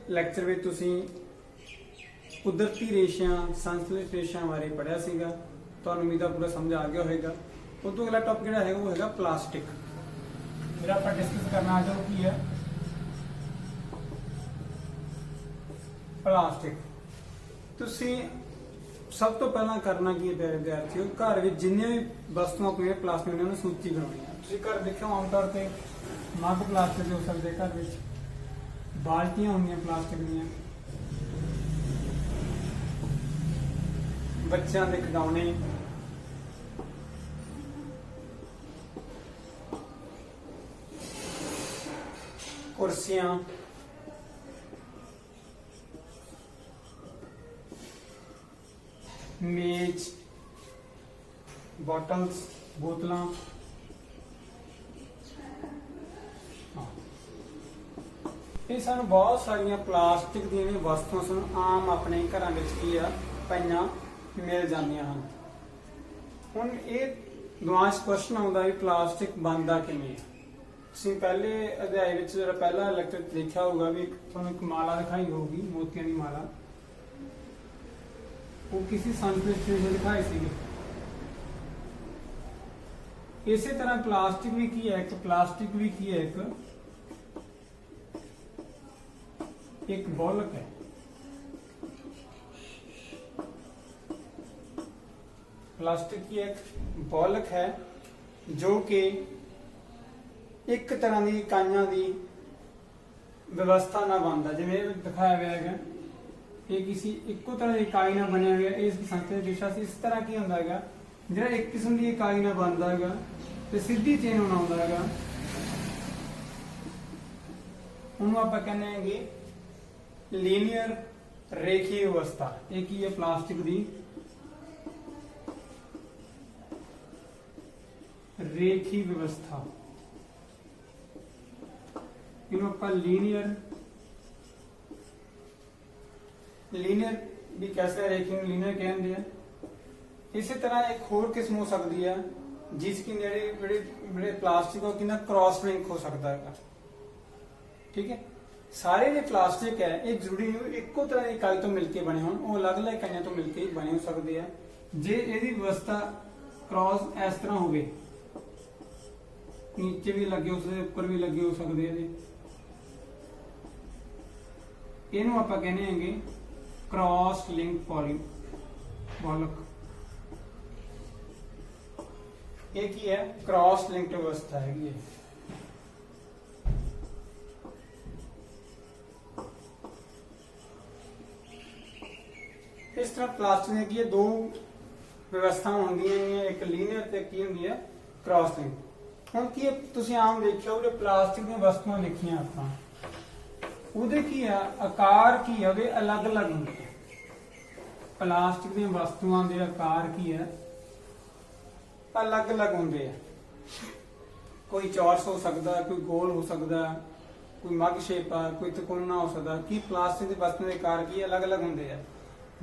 Lecture ਵਿੱਚ ਤੁਸੀਂ ਕੁਦਰਤੀ ਰੇਸ਼ਿਆਂ ਸੰਸਲਿਤ ਰੇਸ਼ਿਆਂ ਬਾਰੇ ਪੜ੍ਹਿਆ ਸੀਗਾ। ਤੁਹਾਨੂੰ ਉਮੀਦ ਆ ਪੂਰਾ ਸਮਝ ਆ ਗਿਆ ਹੋਵੇਗਾ। ਉਸ ਤੋਂ ਅਗਲਾ ਟੌਪਿਕ ਜਿਹੜਾ ਹੈਗਾ ਉਹ ਹੈਗਾ ਪਲਾਸਟਿਕ। ਜਿਹੜਾ ਆਪਾਂ ਡਿਸਕਸ ਕਰਨਾ ਅੱਜ ਉਹ ਕੀ ਹੈ, ਪਲਾਸਟਿਕ। ਤੁਸੀਂ ਸਭ ਤੋਂ ਪਹਿਲਾਂ ਕਰਨਾ ਕੀ ਹੈ ਪਿਆਰੇ ਵਿਦਿਆਰਥੀਓ, ਘਰ ਵਿੱਚ ਜਿੰਨੇ ਵੀ ਵਸਤੂਆਂ ਪਈਆਂ ਪਲਾਸਟਿਕ ਦੀਆਂ ਉਹਨਾਂ ਨੂੰ ਸੂਚੀ ਬਣਾਉਣੀ ਹੈ। ਤੁਸੀਂ ਘਰ ਦੇਖਿਓ ਆਮ ਤੌਰ ਤੇ ਮੱਗ ਪਲਾਸਟਿਕ ਦੇ ਹੋ ਸਕਦੇ, ਘਰ ਵਿੱਚ ਬਾਲਟੀਆਂ ਹੁੰਦੀਆਂ ਪਲਾਸਟਿਕ ਦੀਆਂ, ਬੱਚਿਆਂ ਦੇ ਖਿਡੌਣੇ, ਕੁਰਸੀਆਂ, ਮੇਜ਼, ਬੋਟਲਸ, ਬੋਤਲਾਂ, ਇਹ ਸਾਨੂੰ ਬਹੁਤ ਸਾਰੀਆਂ ਪਲਾਸਟਿਕ ਦੀਆਂ ਵਸਤੂਆਂ ਸਾਨੂੰ ਆਮ ਆਪਣੇ ਘਰਾਂ ਵਿੱਚ ਕੀ ਆ ਪਈਆਂ ਮਿਲ ਜਾਂਦੀਆਂ ਹਨ। ਹੁਣ ਇਹ ਦਿਮਾਗ 'ਚ ਕੁਐਸਚਨ ਆਉਂਦਾ ਵੀ ਪਲਾਸਟਿਕ ਬਣਦਾ ਕਿਵੇਂ ਹੈ। ਤੁਸੀਂ ਪਹਿਲੇ ਅਧਿਆਇ ਵਿੱਚ ਜਿਹੜਾ ਪਹਿਲਾ ਲੈਕਚਰ ਦੇਖਿਆ ਹੋਊਗਾ ਵੀ ਤੁਹਾਨੂੰ ਇੱਕ ਮਾਲਾ ਦਿਖਾਈ ਹੋਊਗੀ, ਮੋਤੀਆਂ ਦੀ ਮਾਲਾ, ਉਹ ਕਿਸੇ ਸੰਸਕ੍ਰਿਤ ਵਿੱਚ ਦਿਖਾਈ ਸੀਗੀ। ਇਸੇ ਤਰ੍ਹਾਂ ਪਲਾਸਟਿਕ ਵੀ ਕੀ ਹੈ, ਇੱਕ ਬੋਲਕ ਹੈ। ਪਲਾਸਟਿਕ ਕੀ ਇੱਕ ਬੋਲਕ ਹੈ ਜੋ ਕਿ ਇੱਕ ਤਰ੍ਹਾਂ ਦੀ ਇਕਾਈਆਂ ਦੀ ਵਿਵਸਥਾ ਨਾਲ ਬਣਦਾ। ਜਿਵੇਂ ਦਿਖਾਇਆ ਗਿਆ ਹੈਗਾ, ਇਹ ਕਿਸੇ ਇੱਕੋ ਤਰ੍ਹਾਂ ਦੀ ਇਕਾਈ ਨਾਲ ਬਣਿਆ ਹੋਇਆ। ਇਸ ਸੰਕੇਤ ਦਿਸ਼ਾ ਸੀ। ਇਸ ਤਰ੍ਹਾਂ ਕੀ ਹੁੰਦਾ ਹੈਗਾ, ਜਿਹੜਾ ਇੱਕ ਕਿਸਮ ਦੀ ਇਕਾਈ ਨਾਲ ਬਣਦਾ ਹੈਗਾ ਤੇ ਸਿੱਧੀ ਚੇਨ ਬਣਾਉਂਦਾ ਹੈਗਾ, ਉਹਨੂੰ ਆਪਾਂ ਕਹਿੰਦੇ ਹੈਗੇ ਲੀਨੀਅਰ ਰੇਖੀ ਵਿਵਸਥਾ। ਇਹ ਕੀ ਹੈ, ਪਲਾਸਟਿਕ ਦੀ ਰੇਖੀ ਵਿਵਸਥਾ। ਇਹਨੂੰ ਆਪਾਂ ਲੀਨੀਅਰ ਵੀ ਕਹਿ ਸਕਦੇ, ਰੇਖੀ ਨੂੰ ਲੀਨੀਅਰ ਕਹਿੰਦੇ ਆ। ਇਸੇ ਤਰ੍ਹਾਂ ਇੱਕ ਹੋਰ ਕਿਸਮ ਹੋ ਸਕਦੀ ਹੈ ਜਿਸ ਕੀ ਜਿਹੜੇ ਪਲਾਸਟਿਕ ਉਹ ਕਿੰਨਾ ਕ੍ਰਾਸ ਲਿੰਕ ਹੋ ਸਕਦਾ ਹੈ। ਠੀਕ ਹੈ, ਸਾਰੇ ਜਿਹੜੇ ਪਲਾਸਟਿਕ ਹੈ ਇਹ ਜ਼ਰੂਰੀ ਨਹੀਂ ਇੱਕੋ ਤਰ੍ਹਾਂ ਦੀ ਇਕਾਈ ਤੋਂ ਮਿਲ ਕੇ ਬਣੇ ਹੋਣ, ਉਹ ਅਲੱਗ-ਅਲੱਗ ਇਕਾਈਆਂ ਤੋਂ ਮਿਲ ਕੇ ਬਣੇ ਹੋ ਸਕਦੇ ਆ। ਜੇ ਇਹਦੀ ਵਿਵਸਥਾ ਕ੍ਰਾਸ ਇਸ ਤਰ੍ਹਾਂ ਹੋਵੇ, ਨੀਚੇ ਵੀ ਲੱਗੇ ਹੋ ਸਕਦੇ, ਉੱਪਰ ਵੀ ਲੱਗੇ ਹੋ ਸਕਦੇ ਇਹਦੇ, ਇਹਨੂੰ ਆਪਾਂ ਕਹਿੰਦੇ ਹੈਗੇ ਕ੍ਰਾਸ ਲਿੰਕ ਬੋਲਕ। ਇਹ ਕੀ ਹੈ, ਕ੍ਰਾਸ ਲਿੰਕ ਵਿਵਸਥਾ ਹੈਗੀ ਹੈ। ਇਸ ਤਰ੍ਹਾਂ ਪਲਾਸਟਿਕ ਦੀਆਂ ਕੀ ਹੈ, ਦੋ ਵਿਵਸਥਾਵਾਂ ਹੁੰਦੀਆਂ ਨੇ, ਇੱਕ ਲੀਨੀਅਰ ਤੇ ਕੀ ਹੁੰਦੀ ਹੈ ਕ੍ਰਾਸ ਲਿੰਕ। ਹੁਣ ਕੀ ਹੈ, ਤੁਸੀਂ ਆਮ ਦੇਖਿਆ ਉਹ ਪਲਾਸਟਿਕ ਦੀਆਂ ਵਸਤੂਆਂ ਲਿਖੀਆਂ ਆਪਾਂ, ਉਹਦੇ ਕੀ ਆ ਆਕਾਰ ਕੀ ਆ, ਉਹਦੇ ਅਲੱਗ-ਅਲੱਗ ਹੁੰਦੇ ਆ। ਪਲਾਸਟਿਕ ਦੀਆਂ ਵਸਤੂਆਂ ਦੇ ਆਕਾਰ ਕੀ ਹੈ, ਅਲੱਗ-ਅਲੱਗ ਹੁੰਦੇ ਆ। ਕੋਈ ਚੌਰਸ ਹੋ ਸਕਦਾ, ਕੋਈ ਗੋਲ ਹੋ ਸਕਦਾ, ਕੋਈ ਮੱਗ ਸ਼ੇਪ ਆ, ਕੋਈ ਤਿਕੋਣਾ ਹੋ ਸਕਦਾ। ਕੀ ਪਲਾਸਟਿਕ ਦੀ ਵਸਤੂਆਂ ਦੇ ਆਕਾਰ ਕੀ ਅਲੱਗ-ਅਲੱਗ ਹੁੰਦੇ ਆ।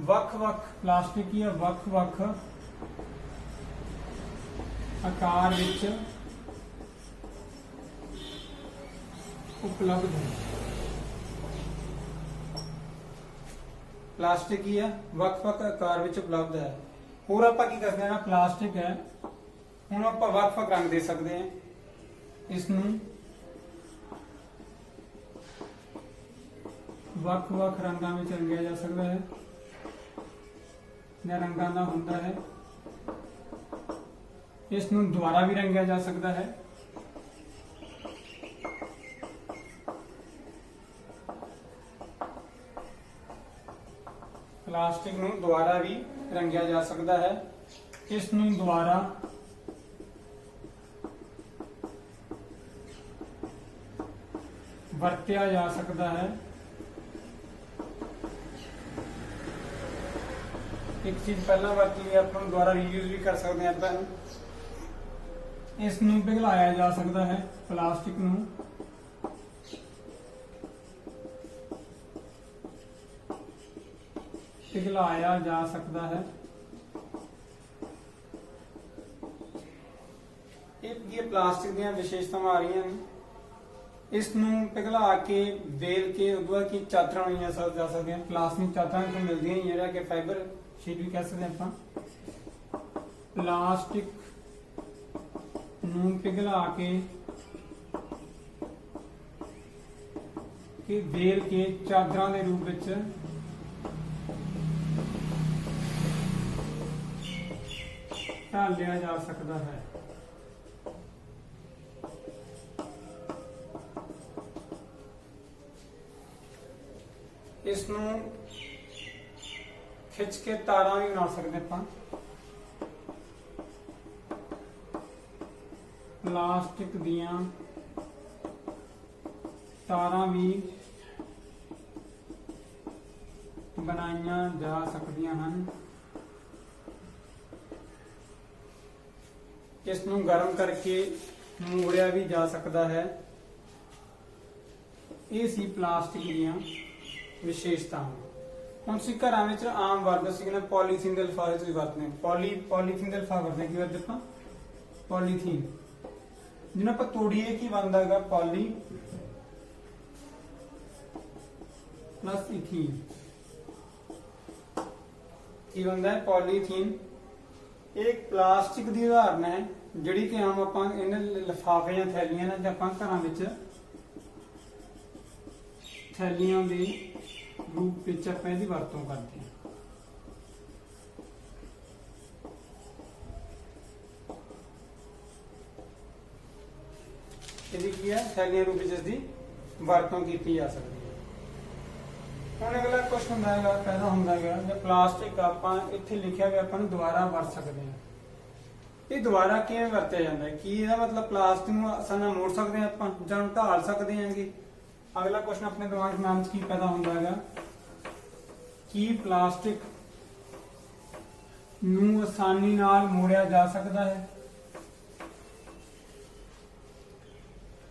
ਵੱਖ-ਵੱਖ ਪਲਾਸਟਿਕ ਕੀ ਆ ਵੱਖ-ਵੱਖ ਆਕਾਰ ਵਿੱਚ ਉਪਲਬਧ ਹੈ। ਪਲਾਸਟਿਕ ਕੀ ਹੈ, ਵੱਖ-ਵੱਖ ਆਕਾਰ ਵਿੱਚ ਉਪਲਬਧ ਹੈ। ਹੋਰ ਆਪਾਂ ਕੀ ਕਰਦੇ ਹਾਂ, ਪਲਾਸਟਿਕ ਹੈ ਹੁਣ ਆਪਾਂ ਵੱਖ-ਵੱਖ ਰੰਗ ਦੇ ਸਕਦੇ ਹਾਂ। ਇਸ ਨੂੰ ਵੱਖ-ਵੱਖ ਰੰਗਾਂ ਵਿੱਚ ਰੰਗਿਆ ਜਾ ਸਕਦਾ ਹੈ ਜਾਂ ਰੰਗਾਂ ਦਾ ਹੁੰਦਾ ਹੈ। ਇਸ ਨੂੰ ਦੁਬਾਰਾ ਵੀ ਰੰਗਿਆ ਜਾ ਸਕਦਾ ਹੈ। ਪਲਾਸਟਿਕ ਨੂੰ ਦੁਬਾਰਾ ਵੀ ਰੰਗਿਆ ਜਾ ਸਕਦਾ ਹੈ। ਇਸ ਨੂੰ ਦੁਬਾਰਾ ਵਰਤਿਆ ਜਾ ਸਕਦਾ ਹੈ। ਇੱਕ ਚੀਜ਼ ਪਹਿਲਾਂ ਵਰਤੀ ਲਈ ਆਪਾਂ ਨੂੰ ਦੁਬਾਰਾ ਰੀਯੂਜ਼ ਵੀ ਕਰ ਸਕਦੇ ਹਾਂ। ਆਪਾਂ ਇਸ ਨੂੰ ਪਿਘਲਾਇਆ ਜਾ ਸਕਦਾ ਹੈ। ਪਲਾਸਟਿਕ ਨੂੰ ਪਿਘਲਾਇਆ ਜਾ ਸਕਦਾ ਹੈ। ਇਹ प्लास्टिक ਦੀਆਂ ਵਿਸ਼ੇਸ਼ਤਾਵਾਂ ਆ ਰਹੀਆਂ ਨੇ। ਇਸ ਨੂੰ ਪਿਘਲਾ ਕੇ ਵੇਲ ਕੇ ਉਦੋਂ ਬਾਅਦ ਕੀ ਚਾਦਰਾਂ ਬਣਾਈਆਂ ਜਾ ਸਕਦੀਆਂ। ਪਲਾਸਟਿਕ ਚਾਦਰਾਂ ਤੋਂ ਮਿਲਦੀਆਂ ਹੀ ਜਿਹੜਾ ਕਿ ਫਾਈਬਰ ਸ਼ੀਟ ਵੀ ਕਹਿ ਸਕਦੇ ਆਪਾਂ। ਪਲਾਸਟਿਕ ਨੂੰ ਪਿਘਲਾ ਕੇ ਵੇਲ ਕੇ ਚਾਦਰਾਂ ਦੇ ਰੂਪ ਵਿੱਚ ਢਾਲਿਆ ਜਾ ਸਕਦਾ ਹੈ। ਇਸ ਨੂੰ खिंच के तारा भी बना सकते ਆਪਾਂ। प्लास्टिक दियां तारा भी बनाईया जा सकदियां ਹਨ। इस ਨੂੰ गर्म करके मोड़िया भी जा सकता है। ये सी प्लास्टिक दियां विशेषतावां। ਹੁਣ ਅਸੀਂ ਘਰਾਂ ਵਿੱਚ ਆਮ ਵਰਤਦੇ ਸੀ ਕਿ ਪੋਲੀਥੀਨ ਦੇ ਲਿਫਾਫੇ ਤੁਸੀਂ ਵਰਤਦੇ ਪੋਲੀਥੀਨ ਦੇ ਲਿਫਾਫੇ ਵਰਤਦੇ ਕੀ ਵਰਤਦੇ ਆਪਾਂ ਪੋਲੀਥੀਨ। ਜਿਹਨੂੰ ਆਪਾਂ ਤੋੜੀਏ ਕੀ ਬਣਦਾ ਹੈਗਾ ਪੋਲੀ ਪਲੱਸ ਇਥੀਨ ਕੀ ਬਣਦਾ ਹੈ ਪੋਲੀਥੀਨ। ਇਹ ਇੱਕ ਪਲਾਸਟਿਕ ਦੀ ਉਦਾਹਰਨ ਹੈ ਜਿਹੜੀ ਕਿ ਆਮ ਆਪਾਂ ਇਹਨਾਂ ਲਿਫਾਫੇ ਜਾਂ ਥੈਲੀਆਂ ਨਾਲ ਆਪਾਂ ਘਰਾਂ ਵਿੱਚ ਥੈਲੀਆਂ ਦੀ रूप ਵਿੱਚ ਆਪਾਂ ਇਹਦੀ ਵਰਤੋਂ ਕਰਦੇ ਹਾਂ। ਇਹਦੀ ਕੀ ਹੈ ਥੈਲੀਆਂ ਰੂਪ ਵਿੱਚ ਇਸਦੀ ਵਰਤੋਂ ਕੀਤੀ ਜਾ ਸਕਦੀ ਹੈ। ਹੁਣ ਅਗਲਾ ਕੁਐਸਚਨ ਹੁੰਦਾ ਹੈਗਾ ਪੈਦਾ ਹੁੰਦਾ ਹੈਗਾ ਜੇ ਪਲਾਸਟਿਕ ਆਪਾਂ ਇੱਥੇ ਲਿਖਿਆ ਹੋਇਆ ਆਪਾਂ ਨੂੰ ਦੁਬਾਰਾ ਵਰਤ ਸਕਦੇ ਹਾਂ। ਇਹ ਦੁਬਾਰਾ ਕਿਵੇਂ ਵਰਤਿਆ ਜਾਂਦਾ ਹੈ? ਕੀ ਇਹਦਾ ਮਤਲਬ ਪਲਾਸਟਿਕ ਨੂੰ ਆਸਾਨੀ ਨਾਲ ਮੋੜ ਸਕਦੇ ਹਾਂ ਆਪਾਂ ਜਾਂ ਢਾਲ ਸਕਦੇ ਹਾਂਗੇ? अगला क्वेश्चन अपने दिमाग में की पैदा होता है कि प्लास्टिक नू आसानी नाल मोड़िया जा सकता है।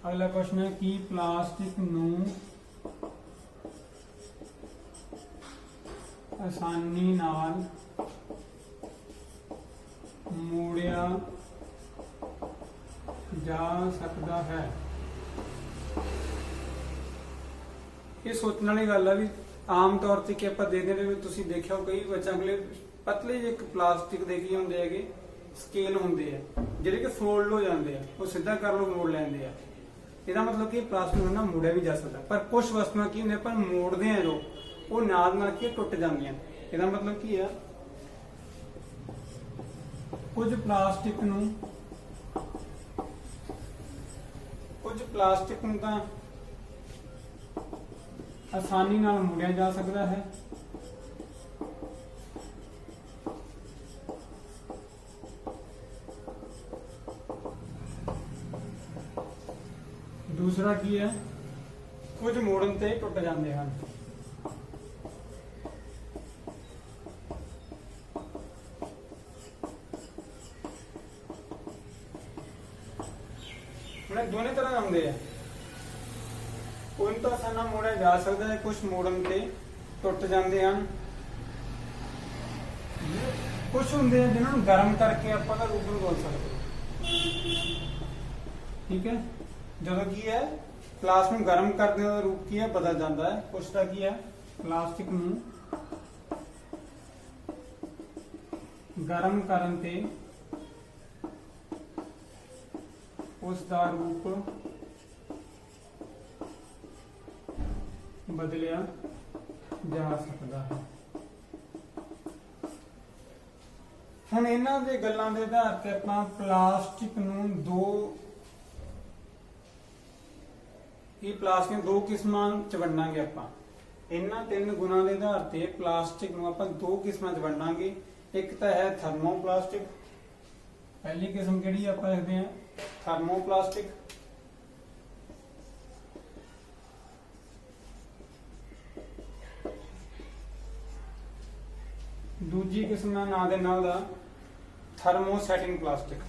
अगला क्वेश्चन है कि प्लास्टिक नू आसानी नाल मोड़िया जा सकता है। ये सोचने वाली गल है भी आम तौर से कि आप देखते हैं तुम देखा कई बच्चों के पतले एक प्लास्टिक के की होंगे है स्केल होंगे है ਜਿਹੜੇ कि फोल्ड हो जाते हैं वो सीधा कर लो मोड़ लेंगे है। ਇਹਦਾ मतलब कि प्लास्टिक ना मोड़िया भी जा सकता पर कुछ वस्तुएं की होंगे पर मोड़ते हैं जो वो नाल नाल की टुट जाती हैं। ਇਹਦਾ मतलब की है कुछ प्लास्टिक नूं तां आसानी नाल मोड़िया जा सकता है। दूसरा की है कुछ मोड़न ते टुट जाते हैं। दोनों तरह आते हैं कोई तो आसाना मोड़िया जा सकता है कुछ मोड़न ते टुट जाते हैं। कुछ होंगे जिन्होंने गर्म करके आप रूप में बोल सकते। ठीक है जो की है प्लास्टिक में गर्म करने का रूप की है बदल जाता है। कुछ का की है प्लास्टिक में गर्म करन ते उसका रूप बदलिया जा सकता है। हुण इन्हां दे गल्लां दे आधार ते आपां प्लास्टिक नूं प्लास्टिक दो किस्मां च वंडांगे। आपां इन्हां तीन गुणां दे आधार ते प्लास्टिक नूं आपां दो किस्मां च वंडांगे। एक तां है थर्मोप्लास्टिक। पहली किस्म किहड़ी आपां लिखदे हां थर्मोप्लास्टिक। दूजी किस्म का नाम दे नाल दा थर्मोसेटिंग प्लास्टिक।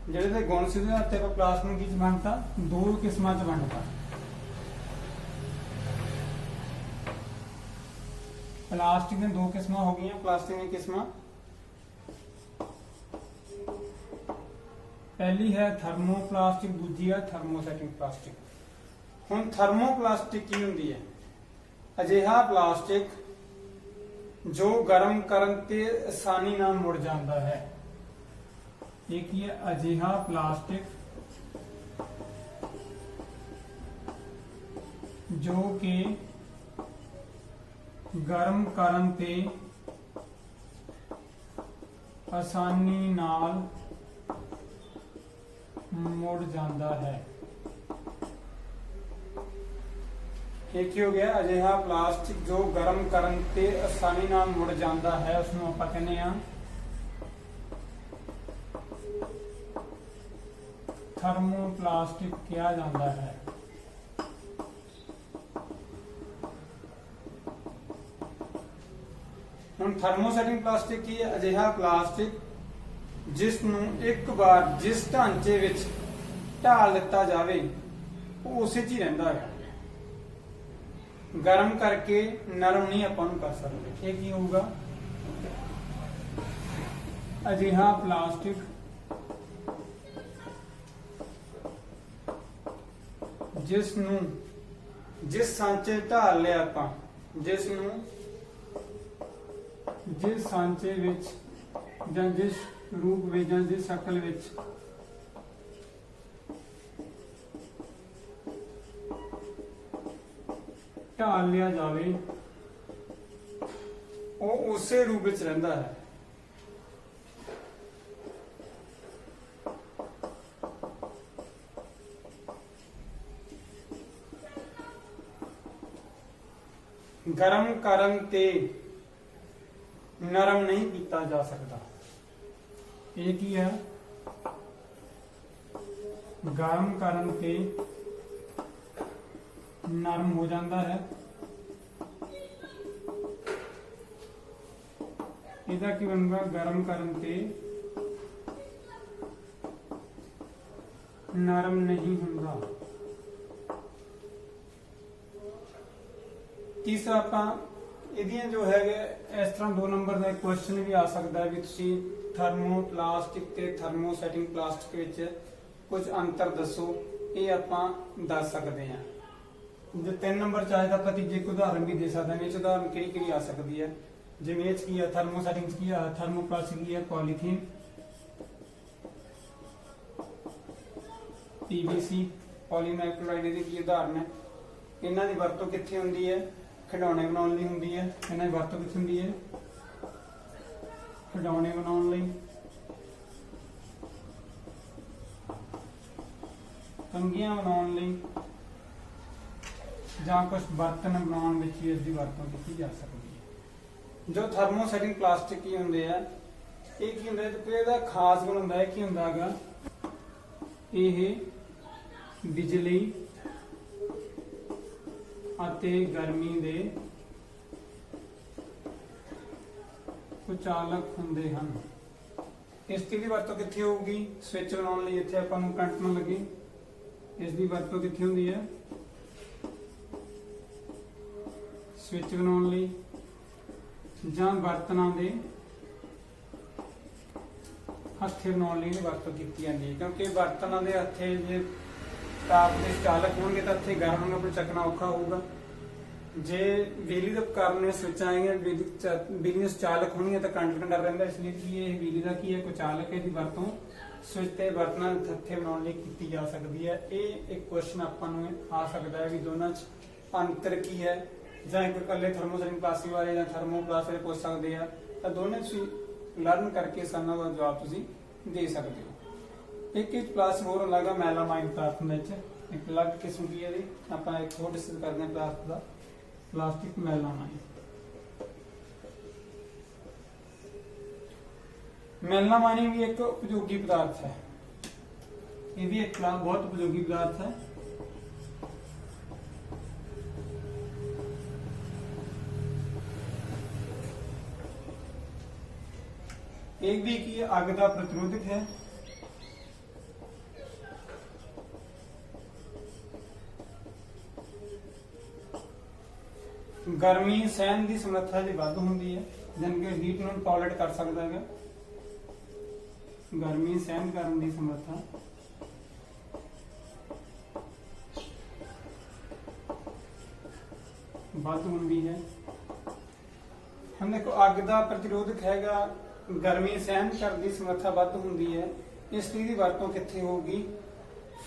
जिहड़े गुण सीधे हत्थे पर प्लास्टिक की बनता दो किस्मां च बनता। प्लास्टिक में दो किस्मां हो गई। प्लास्टिक में किस्मां, पहली है थर्मोप्लास्टिक, दूजी है थर्मोसेटिंग प्लास्टिक। हुण थर्मोप्लास्टिक की हुंदी है? अजिहा प्लास्टिक जो गर्म करन ते आसानी नाल मुड़ जाता है। एक ही है अजिहा प्लास्टिक जो कि गर्म करन ते आसानी नाल मुड़ जाता है। एक ही हो गया अजिहा प्लास्टिक जो गर्म करन ते आसानी नाल मुड़ जाता है, उसनूं आपां कहने आ थर्मोप्लास्टिक कहा जाता है। हुण थर्मोसेटिंग प्लास्टिक की है? अजिहा प्लास्टिक जिसनूं एक बार जिस ढांचे विच ढाल लिता जाए वो उसे च ही रहिंदा है, गर्म करके नरम नहीं अपन कर सकते। ये की होगा? अजिहा प्लास्टिक जिसनूं जिस सांचे ढाल लिया आपां, जिसनूं जिस सांचे विच जां जिस रूप विच जां जिस शकल विच ढाल लिया जावे वो उसे रूप विच रहिंदा है। गर्म करन ते नरम नहीं किया जा सकता। एक ही है गर्म करन ते नरम हो जाता है। इहदा की बनूगा? गर्म करन ते नरम नहीं हुंदा। तीसरा आपां इहदियां जो है इस तरह 2 नंबर का क्वेश्चन भी आ सकता है भी तुसीं थर्मोप्लास्टिक ते थर्मोसेटिंग प्लास्टिक विच कुछ अंतर दसो। ये आपां दस सकते हैं। जो 3 नंबर चाहे तो आप तीजे को उदाहरण भी दे सकते हैं। उदाहरण कि आ सकती है जिवें की है थर्मोसेटिंग की है, थर्मोप्लास्टिक की है पॉलीथीन, पीवीसी, पॉलीनाइट्राइड की उदाहरण है। इन्हां दी वरतों कित्थे हुंदी है? खिडौने बनाउण लई हुंदी है। इन्हां दी वरतों कित्थे हुंदी है? खिडौने बनाउण लई, कंघियां बनाउण लई जां कुछ बर्तन बनाउण विच भी इसदी वरतों कीती जा सकदी है। जो थर्मोसेटिंग प्लास्टिक की हुंदे आ, ये की हुंदा है? तो इहदा खास गुण हुंदा है कि हुंदा हैगा ਇਹ बिजली ਅਤੇ गर्मी ਦੇ ਕੁਚਾਲਕ ਹੁੰਦੇ ਹਨ। ਇਸ ਦੀ ਵਰਤੋਂ ਕਿੱਥੇ ਹੋਊਗੀ? ਸਵਿਚ ਬਣਾਉਣ ਲਈ। ਇੱਥੇ ਆਪਾਂ ਨੂੰ ਕਰੰਟ ਨਾ ਲੱਗੇ, ਇਸ ਦੀ ਵਰਤੋਂ ਕਿੱਥੇ ਹੁੰਦੀ ਹੈ? ਸਵਿਚ ਬਣਾਉਣ ਲਈ ਜਾਂ ਬਰਤਨਾਂ ਦੇ ਹੱਥੇ ਬਣਾਉਣ ਲਈ ਵਰਤੋਂ ਕੀਤੀ ਜਾਂਦੀ ਹੈ। ਕਿਉਂਕਿ ਬਰਤਨਾਂ ਦੇ ਹੱਥੇ ਜੇ ਤਾਪ ਦੇ ਚਾਲਕ ਹੋਣਗੇ ਤਾਂ ਇੱਥੇ ਗਰਮ ਹੋਣਾ ਪਰ ਚੱਕਣਾ ਔਖਾ ਹੋਊਗਾ। ਜੇ ਬਿਜਲੀ ਦੇ ਉਪਕਰਨ ਨੇ ਸਵਿਚ ਆਏਗੇ, ਬਿਜਲੀ ਦੇ ਚਾਲਕ ਹੋਣਗੇ ਤਾਂ ਕਰੰਟ ਡਰ ਰਹਿੰਦਾ। ਇਸ ਲਈ ਕੀ ਇਹ ਬਿਜਲੀ ਦਾ ਕੀ ਹੈ? ਕੁਚਾਲਕ। ਇਹਦੀ ਵਰਤੋਂ ਸਵਿਚ ਤੇ ਬਰਤਨਾਂ ਦੇ ਹੱਥੇ ਬਣਾਉਣ ਲਈ ਕੀਤੀ ਜਾ ਸਕਦੀ ਹੈ। ਇਹ ਇੱਕ ਕੁਐਸਚਨ ਆਪਾਂ ਨੂੰ ਆ ਸਕਦਾ ਹੈ ਵੀ ਦੋਨਾਂ 'ਚ ਅੰਤਰ ਕੀ ਹੈ, ਜਾਂ ਇੱਕ ਇਕੱਲੇ ਥਰਮੋਸੈਟਿੰਗ ਪਲਾਸਟਿਕ ਬਾਰੇ ਜਾਂ ਥਰਮੋਪਲਾਸਟ ਬਾਰੇ ਪੁੱਛ ਸਕਦੇ ਆ। ਤਾਂ ਦੋਨੇ ਤੁਸੀਂ ਲਰਨ ਕਰਕੇ ਸਾਨੂੰ ਦਾ ਜਵਾਬ ਤੁਸੀਂ ਦੇ ਸਕਦੇ ਹੋ। ਇੱਕ ਪਲਾਸਟਿਕ ਹੋਰ ਲੱਗਾ ਮੈਲਾਮਾਈਨ ਪਦਾਰਥ ਵਿੱਚ ਇੱਕ ਅਲੱਗ ਕਿਸਮ ਦੀ ਹੈ। ਆਪਾਂ ਇੱਕ ਹੋਰ ਡਿਸਕਸ ਕਰਦੇ ਹਾਂ ਪਦਾਰਥ ਦਾ, प्लास्टिक मेलामाइन। मेलामाइन भी एक उपयोगी पदार्थ है। ये भी एक बहुत उपयोगी पदार्थ है। एक भी की आग का प्रतिरोधक है। ਗਰਮੀ ਸਹਿਣ ਦੀ ਸਮਰੱਥਾ ਦੀ ਵੱਧ ਹੁੰਦੀ ਹੈ, ਜਾਣੀ ਕਿ ਹੀਟ ਨੂੰ ਟੋਲਰੇਟ ਕਰ ਸਕਦਾ ਹੈਗਾ। ਗਰਮੀ ਸਹਿਣ ਕਰਨ ਦੀ ਸਮਰੱਥਾ ਵੱਧ ਹੁੰਦੀ ਹੈ। ਹੁਣ ਦੇਖੋ ਅੱਗ ਦਾ ਪ੍ਰਤੀਰੋਧਕ ਹੈਗਾ, ਗਰਮੀ ਸਹਿਣ ਕਰਨ ਦੀ ਸਮਰੱਥਾ ਵੱਧ ਹੁੰਦੀ ਹੈ, ਇਸ ਲਈ ਦੀ ਵਰਤੋਂ ਕਿੱਥੇ ਹੋਊਗੀ?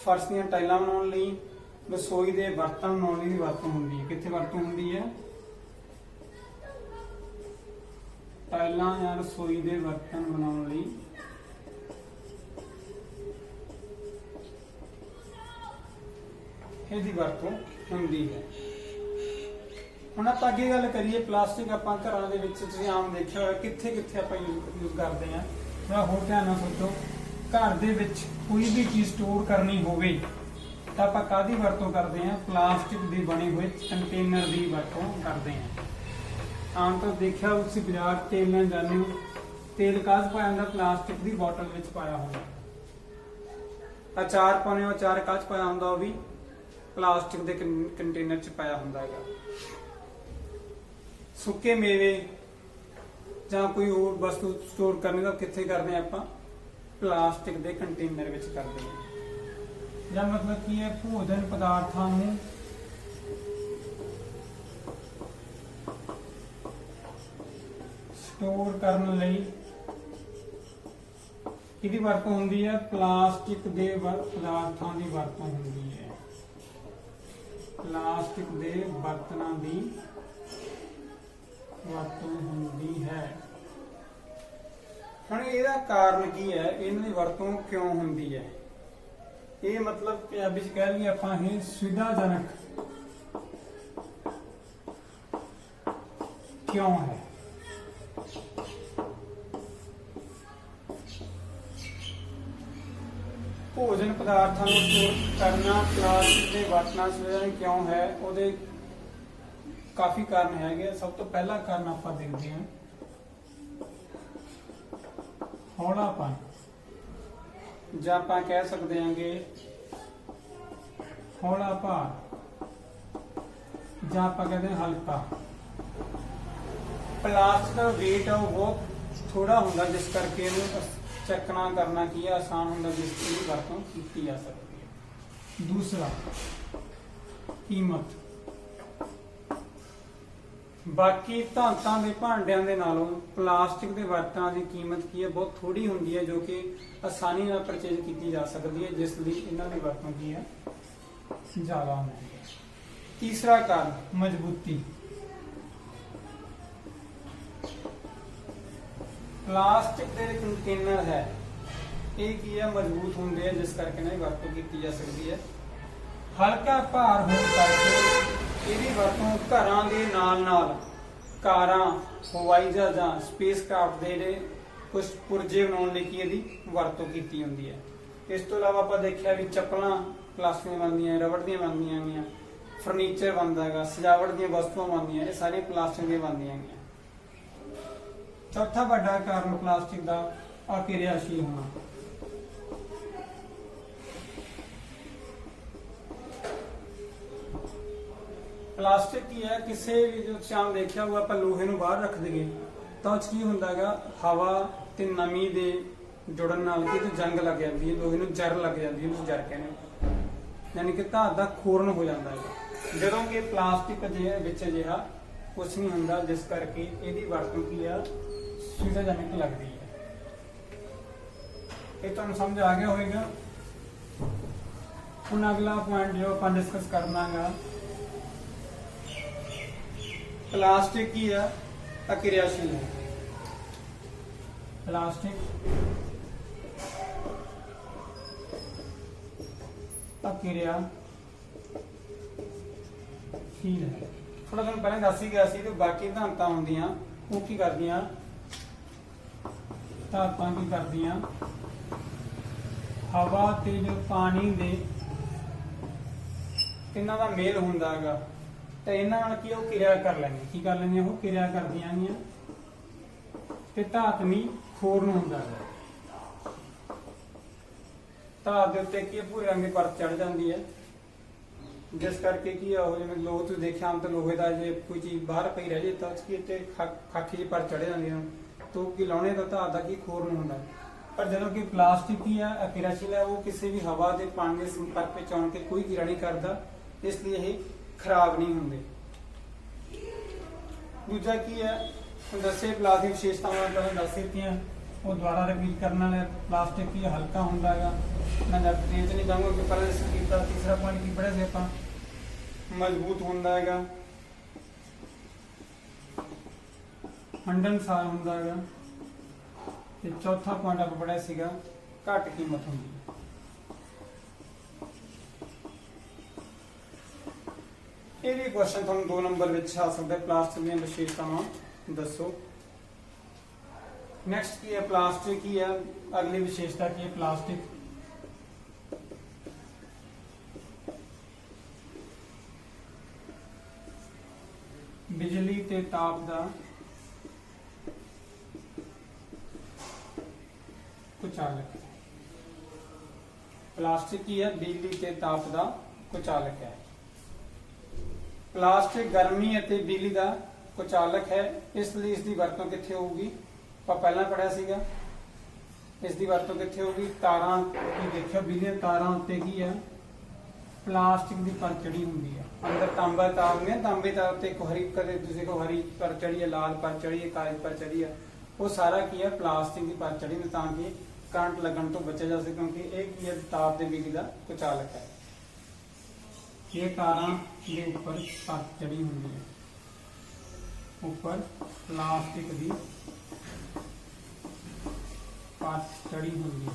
ਫਰਸ਼ ਦੀਆਂ ਟਾਈਲਾਂ ਬਣਾਉਣ ਲਈ, ਰਸੋਈ ਦੇ ਬਰਤਨ ਬਣਾਉਣ ਲਈ ਦੀ ਵਰਤੋਂ ਹੁੰਦੀ ਹੈ। ਕਿੱਥੇ ਵਰਤੋਂ ਹੁੰਦੀ ਹੈ? ਟਾਈਲਾਂ ਜਾਂ ਰਸੋਈ ਦੇ ਬਰਤਨ ਬਣਾਉਣ ਲਈ ਇਹਦੀ ਵਰਤੋਂ ਹੁੰਦੀ ਹੈ। ਹੁਣ ਆਪਾਂ ਅੱਗੇ ਗੱਲ ਕਰੀਏ, ਪਲਾਸਟਿਕ ਆਪਾਂ ਘਰਾਂ ਦੇ ਵਿੱਚ ਤੁਸੀਂ ਆਮ ਦੇਖਿਆ ਹੋਇਆ ਕਿੱਥੇ ਕਿੱਥੇ ਆਪਾਂ ਯੂਜ਼ ਕਰਦੇ ਹਾਂ। ਥੋੜਾ ਹੋਰ ਧਿਆਨ ਨਾਲ ਸੋਚੋ, ਘਰ ਦੇ ਵਿੱਚ ਕੋਈ ਵੀ ਚੀਜ਼ ਸਟੋਰ ਕਰਨੀ ਹੋਵੇ ਤਾਂ ਆਪਾਂ ਕਾਹਦੀ ਵਰਤੋਂ ਕਰਦੇ ਹਾਂ? ਪਲਾਸਟਿਕ ਦੇ ਬਣੇ ਹੋਏ ਕੰਟੇਨਰ ਦੀ ਵਰਤੋਂ ਕਰਦੇ ਹਾਂ। ਆਮ ਤੌਰ ਦੇਖਿਆ ਤੁਸੀਂ ਬਾਜ਼ਾਰ ਤੇਲ ਲੈਣ ਜਾਂਦੇ ਹੋ, ਤੇਲ ਕਾਹਦੇ ਪਾਇਆ ਹੁੰਦਾ? ਪਲਾਸਟਿਕ ਦੀ ਬੋਤਲ ਵਿੱਚ ਪਾਇਆ ਹੁੰਦਾ। ਅਚਾਰ ਪਾਉਣੇ ਹੋ, ਅਚਾਰ ਕਾਹਦੇ ਪਾਇਆ ਹੁੰਦਾ? ਉਹ ਵੀ ਪਲਾਸਟਿਕ ਦੇ ਕੰਟੇਨਰ 'ਚ ਪਾਇਆ ਹੁੰਦਾ ਹੈਗਾ। ਸੁੱਕੇ ਮੇਵੇ ਜਾਂ ਕੋਈ ਹੋਰ ਵਸਤੂ ਸਟੋਰ ਕਰਨੀ ਤਾਂ ਕਿੱਥੇ ਕਰਦੇ ਹਾਂ ਆਪਾਂ? ਪਲਾਸਟਿਕ ਦੇ ਕੰਟੇਨਰ ਵਿੱਚ ਕਰਦੇ ਹਾਂ। ਜਾਂ ਮਤਲਬ ਕੀ ਹੈ? ਭੋਜਨ ਪਦਾਰਥਾਂ ਨੂੰ ਸਟੋਰ ਕਰਨ ਲਈ ਕਿਹਦੀ ਵਰਤੋਂ ਹੁੰਦੀ ਹੈ? ਪਲਾਸਟਿਕ ਦੇ ਪਦਾਰਥਾਂ ਦੀ ਵਰਤੋਂ ਹੁੰਦੀ ਹੈ। ਪਲਾਸਟਿਕ ਦੇ ਬਰਤਨਾਂ ਦੀ ਵਰਤੋਂ ਹੁੰਦੀ ਹੈ। ਹੁਣ ਇਹਦਾ ਕਾਰਨ ਕੀ ਹੈ? ਇਹਨਾਂ ਦੀ ਵਰਤੋਂ ਕਿਉਂ ਹੁੰਦੀ ਹੈ? ਇਹ ਮਤਲਬ ਪੰਜਾਬੀ ਚ ਕਹਿ ਲਈਏ ਆਪਾਂ, ਇਹ ਸੁਵਿਧਾਜਨਕ ਕਿਉਂ ਹੈ? ਭੋਜਨ ਪਦਾਰਥਾਂ ਨੂੰ ਸਟੋਰ ਕਰਨਾ ਪਲਾਸਟਿਕ ਦੇ ਬਰਤਨਾਂ ਸੁਵਿਧਾਜਨਕ ਕਿਉਂ ਹੈ? ਉਹਦੇ ਕਾਫੀ ਕਾਰਨ ਹੈਗੇ। ਸਭ ਤੋਂ ਪਹਿਲਾ ਕਾਰਨ ਆਪਾਂ ਦੇਖਦੇ ਹਾਂ, ਹੌਲਾਪਨ, ਜਾਂ ਆਪਾਂ ਕਹਿ ਸਕਦੇ ਹਾਂਗੇ ਹੌਲਾ ਭਾਰ, ਜਾਂ ਆਪਾਂ ਕਹਿੰਦੇ ਹਾਂ ਹਲਕਾ। ਪਲਾਸਟਿਕ ਦਾ weight ਆ ਉਹ ਬਹੁਤ ਥੋੜਾ ਹੁੰਦਾ, ਜਿਸ ਕਰਕੇ ਇਹਨੂੰ ਚੱਕਣਾ ਕਰਨਾ ਕੀ ਹੈ? ਆਸਾਨ ਹੁੰਦਾ, ਜਿਸ ਦੀ ਵਰਤੋਂ ਕੀਤੀ ਜਾ ਸਕਦੀ ਹੈ। ਦੂਸਰਾ, ਕੀਮਤ। ਬਾਕੀ ਧਾਤਾਂ ਦੇ ਭਾਂਡਿਆਂ ਦੇ ਨਾਲੋਂ ਪਲਾਸਟਿਕ ਦੇ ਬਰਤਨਾਂ ਦੀ ਕੀਮਤ ਕੀ ਹੈ? ਬਹੁਤ ਥੋੜੀ ਹੁੰਦੀ ਹੈ, ਜੋ ਕਿ ਆਸਾਨੀ ਨਾਲ ਪਰਚੇਜ ਕੀਤੀ ਜਾ ਸਕਦੀ ਹੈ, ਜਿਸ ਲਈ ਇਹਨਾਂ ਦੀ ਵਰਤੋਂ ਕੀ ਹੈ? ਜ਼ਿਆਦਾ ਹੁੰਦੀ ਹੈ। ਤੀਸਰਾ ਕਾਰਨ, ਮਜ਼ਬੂਤੀ। ਪਲਾਸਟਿਕ ਦੇ ਕੰਟੇਨਰ ਹੈ, ਇਹ ਕੀ ਹੈ? ਮਜ਼ਬੂਤ ਹੁੰਦੇ ਆ, ਜਿਸ ਕਰਕੇ ਇਹਨਾਂ ਦੀ ਵਰਤੋਂ ਕੀਤੀ ਜਾ ਸਕਦੀ ਹੈ। ਹਲਕਾ ਭਾਰ ਹੋਣ ਕਰਕੇ ਇਹਦੀ ਵਰਤੋਂ ਘਰਾਂ ਦੇ ਨਾਲ ਕਾਰਾਂ, ਹਵਾਈ ਜਹਾਜ਼ਾਂ, ਸਪੇਸ ਕ੍ਰਾਫਟ ਦੇ ਜਿਹੜੇ ਕੁਝ ਪੁਰਜੇ ਬਣਾਉਣ ਲਈ ਇਹਦੀ ਵਰਤੋਂ ਕੀਤੀ ਹੁੰਦੀ ਹੈ। ਇਸ ਤੋਂ ਇਲਾਵਾ ਆਪਾਂ ਦੇਖਿਆ ਵੀ ਚੱਪਲਾਂ ਪਲਾਸਟਿਕ ਦੀਆਂ ਬਣਦੀਆਂ, ਰਬੜ ਦੀਆਂ ਬਣਦੀਆਂ ਹੈਗੀਆਂ, ਫਰਨੀਚਰ ਬਣਦਾ ਹੈਗਾ, ਸਜਾਵਟ ਦੀਆਂ ਵਸਤੂਆਂ ਬਣਦੀਆਂ, ਇਹ ਸਾਰੀਆਂ ਪਲਾਸਟਿਕ ਦੀਆਂ ਬਣਦੀਆਂ ਹੈਗੀਆਂ। ਚੌਥਾ ਵੱਡਾ ਕਾਰਨ ਪਲਾਸਟਿਕ ਦਾ ਅਕਿਰਿਆਸ਼ੀਲ ਹੋਣਾ। ਪਲਾਸਟਿਕ ਕੀ ਹੈ? ਕਿਸੇ ਵੀ ਜੋ ਸ਼ਾਮ ਦੇਖਿਆ ਹੋਊਗਾ, ਆਪਾਂ ਲੋਹੇ ਨੂੰ ਬਾਹਰ ਰੱਖ ਦਈਏ ਤਾਂ ਉਹ 'ਚ ਕੀ ਹੁੰਦਾ ਹੈਗਾ? ਹਵਾ ਤੇ ਨਮੀ ਦੇ ਜੁੜਨ ਨਾਲ ਕੀ ਜੰਗ ਲੱਗ ਜਾਂਦੀ ਹੈ, ਲੋਹੇ ਨੂੰ ਜਰ ਲੱਗ ਜਾਂਦੀ ਹੈ, ਉਹਨੂੰ ਜਰ ਕਹਿੰਦੇ, ਯਾਨੀ ਕਿ ਧਾਤ ਦਾ ਖੋਰਨ ਹੋ ਜਾਂਦਾ ਹੈ। ਜਦੋਂ ਕਿ ਪਲਾਸਟਿਕ ਵਿੱਚ ਅਜਿਹਾ ਕੁਛ ਨਹੀਂ ਹੁੰਦਾ, ਜਿਸ ਕਰਕੇ ਇਹਦੀ ਵਰਤੋਂ ਕੀ ਆ? ਸੁਵਿਧਾਜਨਕ ਲੱਗਦੀ ਹੈ। ਇਹ ਤੁਹਾਨੂੰ ਸਮਝ ਆ ਗਿਆ ਹੋਵੇਗਾ। ਹੁਣ ਅਗਲਾ ਪੁਆਇੰਟ ਜੋ ਆਪਾਂ ਡਿਸਕਸ ਕਰਨਾ ਹੈ, प्लास्टिक की है अक्रियाशील है। प्लास्टिक अक्रियाशील है। थोड़ा दिन पहले दस ही गया सी तो बाकी धातां होंदियां वो की करदियां, धातां की करदियां हवा ते जो पानी दे इन्हां दा मेल हुंदा हैगा तो इन्हां नाल की ओह किरिया कर लैंदियां, की कर लैंदियां ओह किरिया करदियां गीआं ते धातवी खोरन हुंदा है। धात दे उत्ते की भूरे रंग की परत चढ़ जाती है ਜਿਸ ਕਰਕੇ ਕੀ ਆ ਉਹ ਜਿਵੇਂ ਲੋਹ ਤੁਸੀਂ ਦੇਖਿਆ ਆਮ ਤਾਂ ਲੋਹੇ ਦਾ ਜੇ ਕੋਈ ਚੀਜ਼ ਬਾਹਰ ਪਈ ਰਹਿ ਜੇ ਤਾਂ ਉਸ ਕੀ ਤੇ ਖਾਕੀ ਜਿਹੀ ਪਰ ਚੜੇ ਜਾਂਦੀ ਹਨ ਤਾਂ ਕੀ ਲਾਉਣੇ ਦਾ ਧਾਤ ਦਾ ਕੀ ਖੋਰ ਨਹੀਂ ਹੁੰਦਾ। ਪਰ ਜਦੋਂ ਕਿ ਪਲਾਸਟਿਕ ਕੀ ਆ ਕਿਰਿਆਸ਼ੀਲ ਹੈ, ਉਹ ਕਿਸੇ ਵੀ ਹਵਾ ਦੇ ਪਾਣੀ ਦੇ ਸੰਪਰਕ ਵਿੱਚ ਆਉਣ ਕੇ ਕੋਈ ਕਿਰਿਆ ਨਹੀਂ ਕਰਦਾ, ਇਸ ਲਈ ਇਹ ਖਰਾਬ ਨਹੀਂ ਹੁੰਦੇ। ਦੂਜਾ ਕੀ ਹੈ ਦੱਸੇ ਪਲਾਸਟਿਕ ਵਿਸ਼ੇਸ਼ਤਾਵਾਂ ਤੁਹਾਨੂੰ ਦੱਸ ਦਿੱਤੀਆਂ, ਉਹ ਦੁਬਾਰਾ ਰਿਪੀਟ ਕਰਨ ਨਾਲ ਪਲਾਸਟਿਕ ਕੀ ਹਲਕਾ ਹੁੰਦਾ ਹੈਗਾ। ਮੈਂ ਤੇਜ਼ ਨਹੀਂ ਕਹਾਂਗਾ ਕਿ ਪਹਿਲਾਂ ਇਸ ਕੀਤਾ ਤੀਸਰਾ ਪੁਆਇੰਟ ਕੀ ਪੜਿਆ ਸੀ ਆਪਾਂ, ਮਜ਼ਬੂਤ ਹੁੰਦਾ ਹੈਗਾ, ਹੰਢਣਸਾਰ ਹੁੰਦਾ ਹੈਗਾ, ਤੇ ਚੌਥਾ ਪੁਆਇੰਟ ਆਪਾਂ ਪੜਿਆ ਸੀਗਾ ਘੱਟ ਕੀਮਤ ਹੁੰਦੀ ਹੈ। ਇਹ ਵੀ ਕੁਐਸਚਨ ਤੁਹਾਨੂੰ 2 ਨੰਬਰ ਵਿੱਚ ਆ ਸਕਦਾ ਹੈ, ਪਲਾਸਟਿਕ ਦੀਆਂ ਵਿਸ਼ੇਸ਼ਤਾਵਾਂ ਦੱਸੋ। नेक्स्ट की है प्लास्टिक की है, अगली विशेषता की है प्लास्टिक बिजली ते ताप दा कुचालक है। प्लास्टिक की है बिजली ते ताप दा कुचालक है। प्लास्टिक गर्मी ਅਤੇ बिजली दा कुचालक है, इसलिए इसकी वरतों कित्थे होगी ਆਪਾਂ ਪਹਿਲਾਂ ਪੜਿਆ ਸੀਗਾ। ਇਸ ਦੀ ਵਰਤੋਂ ਕਿੱਥੇ ਹੋਗੀ, ਤਾਰਾਂ ਕੀ ਦੇਖਿਓ ਬਿਜਲੀ ਦੀਆਂ ਤਾਰਾਂ ਉੱਤੇ ਕੀ ਹੈ ਪਲਾਸਟਿਕ ਦੀ ਪਰ ਚੜੀ ਹੁੰਦੀ ਹੈ। ਅੰਦਰ ਤਾਂਬਾ ਤਾਰ ਹੁੰਦੀ ਹੈ, ਤਾਂਬੇ ਤਾਰ ਉੱਤੇ ਇੱਕ ਹਰੀ ਕਦੇ ਤੁਸੀਂ ਕੋ ਹਰੀ ਪਰ ਚੜੀ ਹੈ, ਲਾਲ ਪਰ ਚੜੀ ਹੈ, ਕਾਲੀ ਪਰ ਚੜੀ ਹੈ, ਉਹ ਸਾਰਾ ਕੀ ਹੈ ਪਲਾਸਟਿਕ ਦੀ ਪਰ ਚੜੀ ਤਾਂ ਕਿ ਕਰੰਟ ਲੱਗਣ ਤੋਂ ਬਚਿਆ ਜਾ ਸਕੇ, ਕਿਉਂਕਿ ਇਹ ਕੀ ਹੈ ਤਾਪ ਤੇ ਬਿਜਲੀ ਦਾ ਕੁਚਾਲਕ ਹੈ। ਇਹ ਤਾਰਾਂ ਦੇ ਉੱਪਰ ਪਰ ਚੜੀ ਹੁੰਦੀ ਹੈ, ਉੱਪਰ ਪਲਾਸਟਿਕ ਦੀ ਚੜੀ ਹੁੰਦੀ ਹੈ।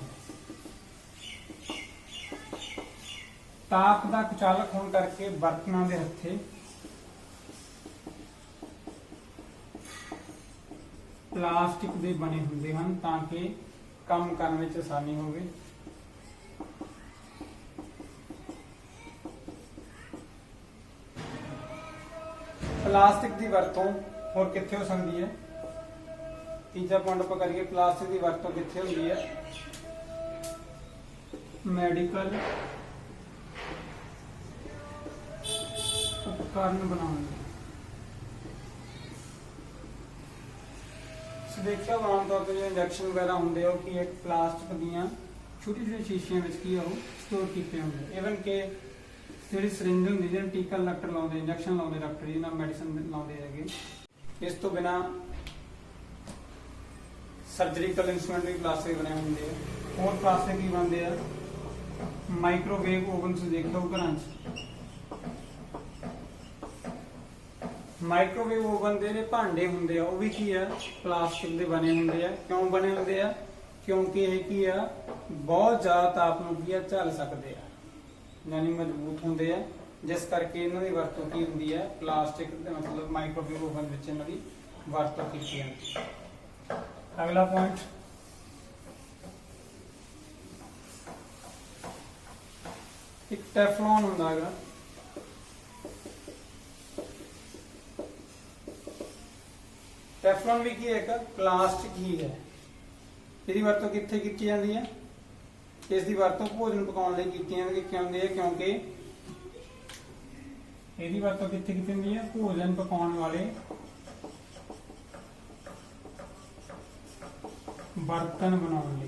ਤਾਪ ਦਾ ਕੁਚਾਲਕ ਹੋਣ ਕਰਕੇ ਬਰਤਨਾਂ ਦੇ ਹੱਥੇ ਪਲਾਸਟਿਕ ਦੇ ਬਣੇ ਹੁੰਦੇ ਹਨ ਤਾਂ ਕਿ ਕੰਮ ਕਰਨ ਵਿੱਚ ਆਸਾਨੀ ਹੋਵੇ। ਪਲਾਸਟਿਕ ਦੀ ਵਰਤੋਂ ਹੋਰ ਕਿੱਥੇ ਹੋ ਸਕਦੀ ਹੈ, तीजा पॉइंट पर करिए प्लास्टिक की वरतों कित्थे होंदी है, मेडिकल उपकरण बनाने। देखिए आमतौर पर जो इंजेक्शन वगैरह होंगे कि एक प्लास्टिक दियाँ छोटी छोटी शीशियां में स्टोर किए होंगे। इवन के जी सरिंज होंगी जिन्हें टीका डॉक्टर लाते इंजेक्शन लाते डॉक्टर जिन्हें मेडिसिन लाते हैं। इस तो बिना सर्जरीकल इंस्ट्रूमेंट भी प्लास्टिक बने होंगे। और प्लास्टिक की बनते हैं माइक्रोवेव ओवन से देख लो घर माइक्रोवेव ओवन के भांडे होंगे वो भी की है प्लास्टिक के बने होंगे। क्यों बने होंगे, क्योंकि ये की है बहुत ज़्यादा ताप नूं की है झल सकते हैं, यानी मजबूत होंगे है, जिस करके इन्हों की वरतों की होंगी है प्लास्टिक मतलब माइक्रोवेव ओवन में इन्हों की वरतों की जाती है। अगला पॉइंट एक टेफ्लॉन होंदा है। टेफ्लॉन भी की एक प्लास्टिक ही है। इसकी वरतों कित्थे की जाती है, इसकी वरतों भोजन पकाने लई कीती जाती है, क्योंकि इसकी वरतों कित्थे की जाती है भोजन पकाने वाले बर्तन बनाने।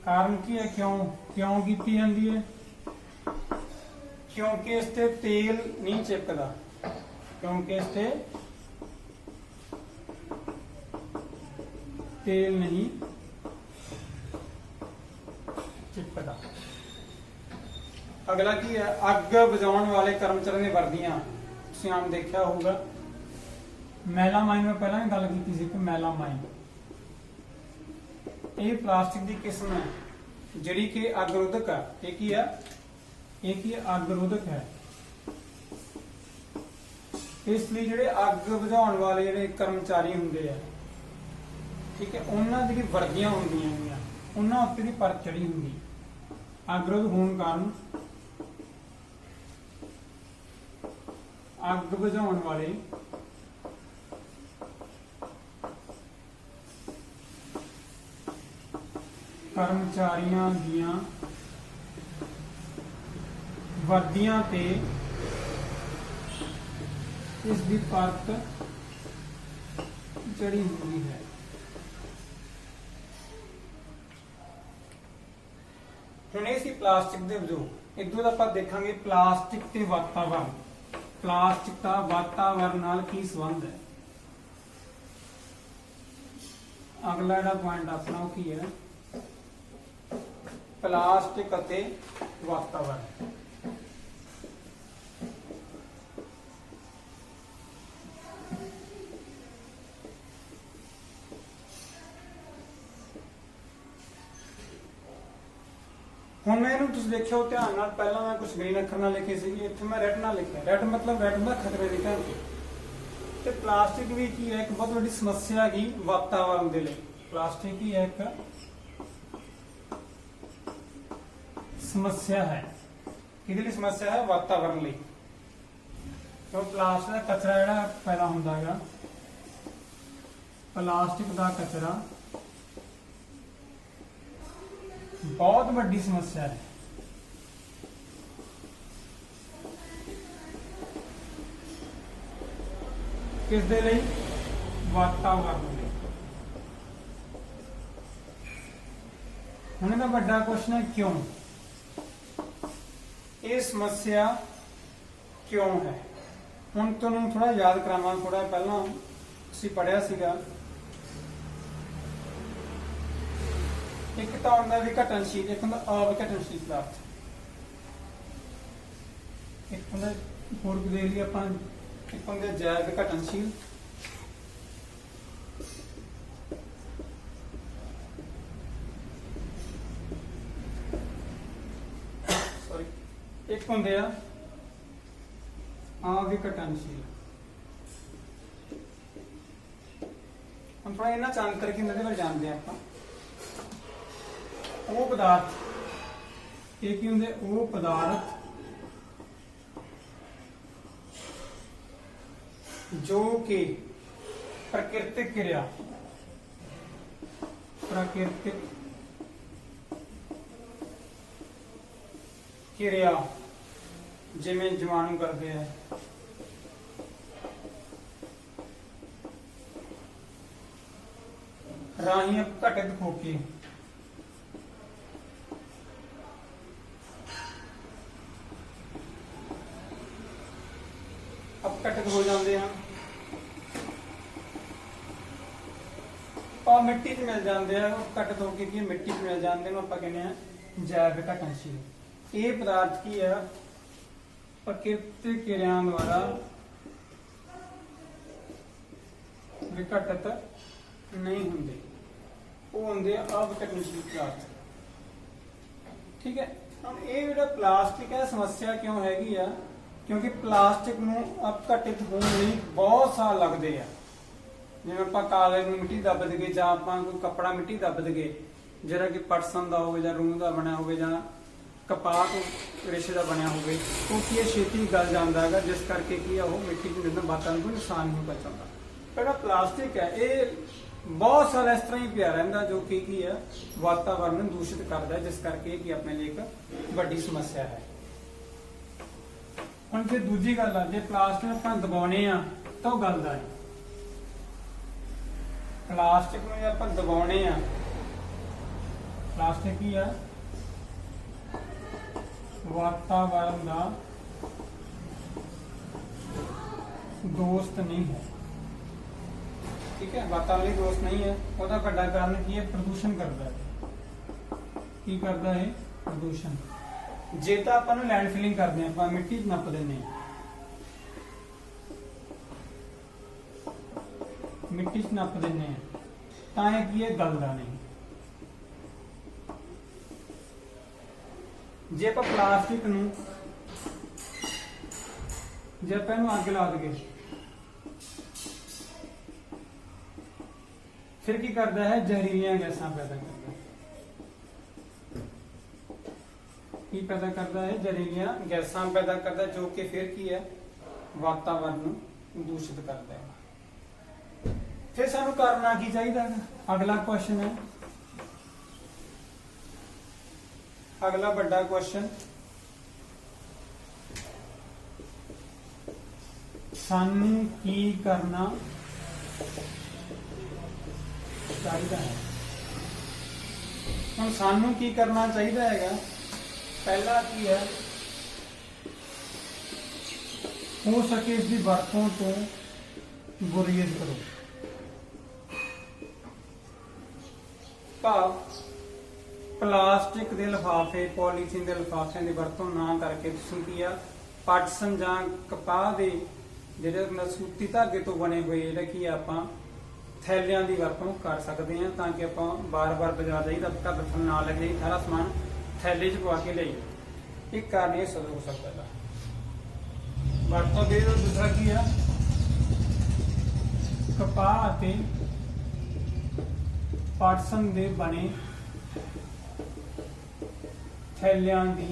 कारण की है क्यों क्यों की जाती है, क्योंकि इस ते तेल नहीं चिपकदा, क्योंकि इस ते तेल नहीं चिपकदा। अगला की है अग बुझाने वाले कर्मचारियों की वर्दियां, तुसीं आम देखा होगा। मैलामाइन में पहला भी गल की थी कि मैलामाइन ये प्लास्टिक की किस्म है जिहड़ी कि अगरोधक है। एक ही अगरोधक है, इसलिए जिहड़े अग बुझाउण वाले जिहड़े कर्मचारी हुंदे आ, ठीक है, उन्हां दी वर्दियां हुंदियां हैं, उन्हां उत्ते दी पर चढ़ी हुंदी अगरोध होने कारण अग बुझाउण वाले ਕਰਮਚਾਰੀਆਂ ਦੀਆਂ ਵਰਦੀਆਂ ਤੇ ਇਸ ਦੀ ਪਰਤ ਚੜੀ ਹੁੰਦੀ ਹੈ। ਹੁਣ ਇਹ ਸੀ ਪਲਾਸਟਿਕ ਦੇ ਉਦਯੋਗ। ਇਦੋਂ ਦਾ ਆਪਾਂ ਦੇਖਾਂਗੇ ਪਲਾਸਟਿਕ ਤੇ ਵਾਤਾਵਰਣ। ਪਲਾਸਟਿਕ ਦਾ ਵਾਤਾਵਰਣ ਨਾਲ ਕੀ ਸੰਬੰਧ ਹੈ। ਅਗਲਾ ਜਿਹੜਾ ਪੁਆਇੰਟ ਆਪਣਾ ਉਹ ਕੀ ਹੈ, ਪਲਾਸਟਿਕ ਅਤੇ ਵਾਤਾਵਰਣ। ਹੁਣ ਮੈਂ ਇਹਨੂੰ ਤੁਸੀਂ ਦੇਖਿਓ ਧਿਆਨ ਨਾਲ, ਪਹਿਲਾਂ ਮੈਂ ਕੁਝ ਗ੍ਰੀਨ ਅੱਖਰ ਨਾਲ ਲਿਖੇ ਸੀ, ਇੱਥੇ ਮੈਂ ਰੈਡ ਨਾਲ ਲਿਖਿਆ। ਰੈਡ ਮਤਲਬ ਰੈਡ ਹੁੰਦਾ ਖਤਰੇ ਦੀ ਘੰਟੀ। ਤੇ ਪਲਾਸਟਿਕ ਵੀ ਕੀ ਹੈ, ਇੱਕ ਬਹੁਤ ਵੱਡੀ ਸਮੱਸਿਆ ਹੈਗੀ ਵਾਤਾਵਰਣ ਦੇ ਲਈ। ਪਲਾਸਟਿਕ ਹੀ ਇੱਕ ਸਮੱਸਿਆ ਹੈ। ਕਿਹਦੇ ਲਈ ਸਮੱਸਿਆ ਹੈ? ਵਾਤਾਵਰਣ ਲਈ। ਕਿਉਂ ਪਲਾਸਟਿਕ ਦਾ ਕਚਰਾ ਜਿਹੜਾ ਪੈਦਾ ਹੁੰਦਾ ਹੈਗਾ, ਪਲਾਸਟਿਕ ਦਾ ਕਚਰਾ बहुत बड़ी समस्या है। किस दे लिए? वातावरण लिए। हुण दा बड़ा क्वेश्चन है क्यों, ये समस्या क्यों है। हुण तुहानूं थोड़ा याद करावां, थोड़ा पहला असीं पढ़िया सीगा। एक तो होंदा विघटनशील, एक होंदा अविघटनशील पदार्थ। एक होंदा होर दे लिए आपां, एक होंदे जैव विघटनशील, सॉरी, एक होंदे अविघटनशील। हम थोड़ा इन्हां च अंतर की नज़र जानते हैं आपां। वो पदार्थ, ये की होंदे वो पदार्थ जो कि प्राकृतिक क्रिया, प्राकृतिक क्रिया जिवें जीवाणु करते हैं, राही घटित होके अपघटित हो जाते हैं और मिट्टी च मिल जाते हैं। घटित होकर मिट्टी च मिल जाते हैं, आप कहने हैं जैव विघटनशील। ये पदार्थ की है प्राकृतिक क्रियाओं द्वारा विघटित नहीं होंगे, वो होंगे अविघटनशील पदार्थ। ठीक है। हम ये जो प्लास्टिक है समस्या क्यों हैगी आ, क्योंकि प्लास्टिक नूं अपघटित होने लई बहुत साल लगते हैं। जिवें आपां कागज़ नूं मिट्टी दब दईए जां आपां कोई कपड़ा मिट्टी दब दईए, जिहड़ा कि पटसन दा होवे जां रूह दा बनया होवे जां कपाह तो रेशे का बनया होवे, तो की छेती गल जाता है, जिस करके की वो मिट्टी को जितना वातावरण को नुकसान नहीं पहुँचाता। जो प्लास्टिक है ये बहुत सारा इस तरह ही पिया रहा जो कि है वातावरण दूषित करता है, जिस करके कि अपने लिए एक बड़ी समस्या है। हम जो दूजी गल है, जो प्लास्टिक आप दबाने तो गलता है। प्लास्टिक में आप दबाने प्लास्टिक ही है वातावरण का दोस्त नहीं है। ठीक है, वातावरण दोस्त नहीं है। वह बड़ा कारण की है प्रदूषण करता है। की करता है प्रदूषण। जे तो अपन लैंड फिलिंग करते हैं, अपन मिट्टी नप दें, मिट्टी च नप दें तो यह की है गलदा नहीं। जे आप प्लास्टिक जे आप अग ला दे फिर की करता है जहरीलियां गैसां पैदा करता है। की पैदा करता है जहरीलियां गैसां पैदा करता है, जो कि फिर की है वातावरण दूषित करता है। फिर सानू करना की चाहिए। अगला क्वेश्चन है अगला बड़ा क्वेश्चन, सानू की करना चाहिए है। हम सानू की करना चाहिए है। पहला की है, हो सके इसकी वरतों तो गुरेज करो। भाव प्लास्टिक के लिफाफे, पॉलीथीन के लिफाफिਆਂ की वरतों ना करके तुसीं की आ पटसन जां कपाह के ਜਿਹੜੇ सूती धागे तो बने हुए ਜਿਹੜੇ ਕੀ ਆਪਾਂ थैलियां की वरतों कर सकते हैं, ताकि आप बार बार बाजार जाइए घर रखने ना लग जाइए, सारा समान थैले च पवा के लियाइए। एक कारण ये सदर हो सकता है वरतों दे। दूसरा की है, कपाह ते पटसन दे बने थैलियां की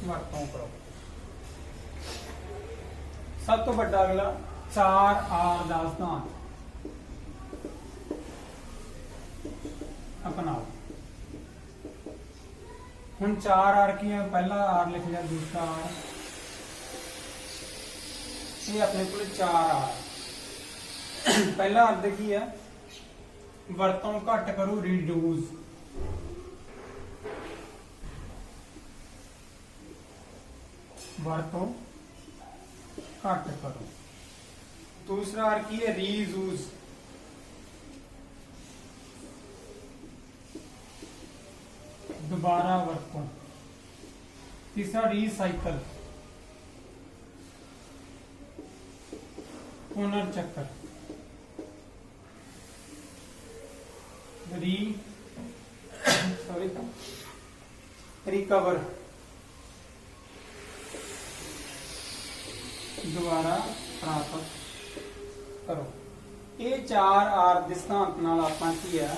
वरतों करो। सब तो बड़ा अगला 4R का सिद्धांत अपनाओ। हुण 4R की है, पहला R लिख लिया, दूसरा R, ये अपने को 4R। पहला अर्थ देखिए, वरतों घट करो, रिड्यूस। वरतों घट करो। दूसरा अर्थ की है, रीयूज। दोबारा वरतों। तीसरा रीसाइकल, पुनर्चक्र। रिकवर, दोबारा प्राप्त करो। ये 4R के सिद्धांत नाल आपां की है,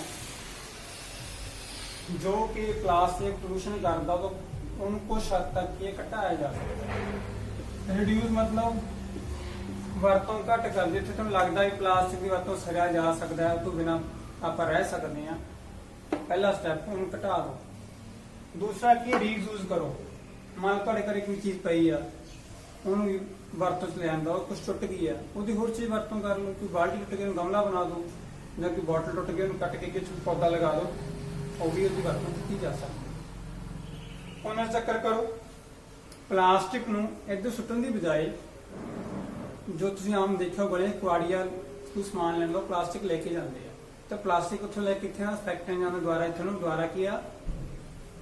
जो कि प्लास्टिक प्रदूषण करता तो उनको हद तक ये घटाया जा सकता है। रिड्यूस मतलब वरतों घट कर, जिथे तुम लगता है प्लास्टिक की वरतों सरिया जा सकता है, तो बिना आप रह सकते हैं, पहला स्टैप उन्हें घटा दो। दूसरा की रीयूज करो। मान लो घर कोई चीज पई आ, उन्होंने वरतों च ले आंदा, कुछ टुट गई है, वो होर चीज वरतों कर लो। कोई बाल्टी टुट गई, गमला बना दो, या कोई बॉटल टुट गई, कट के कुछ पौधा लगा दो, वो भी उसकी वरतों की जा सकती। पुनर्चक्र करो। प्लास्टिक नूं इधर सुट्टण की बजाय, जो तुसीं आम देखो बड़े कुआड़िया कोई समान लैन लो, प्लास्टिक लेके जाते हैं, तो प्लास्टिक उत्थों लैके इत्थे फैक्ट्रियां जाने द्वारा इत्थों द्वारा की आ,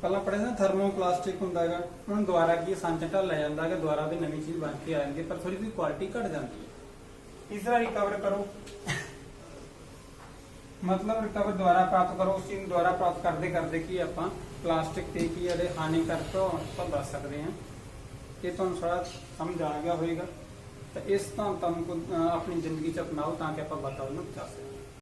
पहला पढ़े ना थर्मो प्लास्टिक होंदा है, उन्होंने द्वारा की सांचा ढाला जाता है, द्वारा भी नवी चीज बन के आ जाती है, पर थोड़ी सी क्वालिटी घट जाती है। तीसरा रिकवर करो, मतलब रिकवर द्वारा प्राप्त करो। उस चीज द्वारा प्राप्त करते करते कि आप प्लास्टिक के की ਜਿਹੜੇ हानिकारक तो बच सकते हैं। ये तो थोड़ा समझ आ गया होगा, तो इस तरह तुम अपनी जिंदगी च अपनाओ, ताकि आप वातावरण बचा सकें।